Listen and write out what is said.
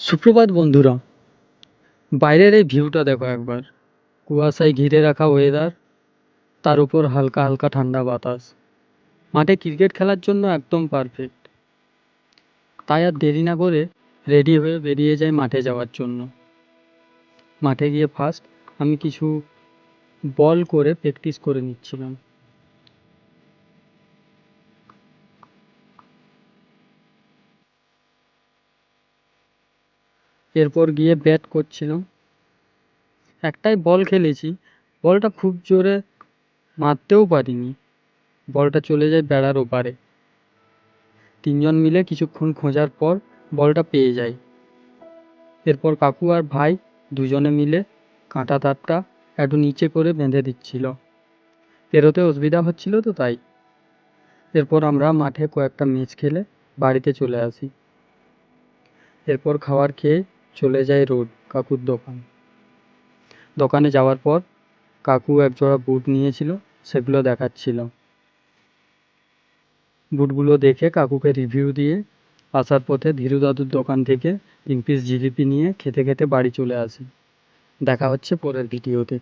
সুপ্রভাত বন্ধুরা, বাইরের এই ভিউটা দেখো একবার। কুয়াশায় ঘিরে রাখা ওয়েদার, তার উপর হালকা হালকা ঠান্ডা বাতাস। মাঠে ক্রিকেট খেলার জন্য একদম পারফেক্ট। তাই আর দেরি না করে রেডি হয়ে বেরিয়ে যাই মাঠে যাওয়ার জন্য। মাঠে গিয়ে ফার্স্ট আমি কিছু বল করে প্র্যাকটিস করে নিচ্ছিলাম। এরপর গিয়ে ব্যাট করছিলাম। একটাই বল খেলেছি, বলটা খুব জোরে মারতেও পারিনি। বলটা চলে যায় বেড়ার ওপারে। তিনজন মিলে কিছুক্ষণ খোঁজার পর বলটা পেয়ে যাই। এরপর কাকু আর ভাই দুজনে মিলে কাঁটা তারটা একটু নিচে করে বেঁধে দিচ্ছিল, পেরোতে অসুবিধা হচ্ছিল তো তাই। এরপর আমরা মাঠে কয়েকটা ম্যাচ খেলে বাড়িতে চলে আসি। এরপর খাবার খেয়ে চলে যাই রোড কাকুর দোকানে যাওয়ার পর কাকু একজোড়া বুট নিয়েছিল, সেগুলো দেখাচ্ছিল। বুটগুলো দেখে কাকুকে রিভিউ দিয়ে আসার পথে ধীরু দাদুর দোকান থেকে 3 পিস জিলিপি নিয়ে খেতে খেতে বাড়ি চলে আসি। দেখা হচ্ছে পরের ভিডিওতে।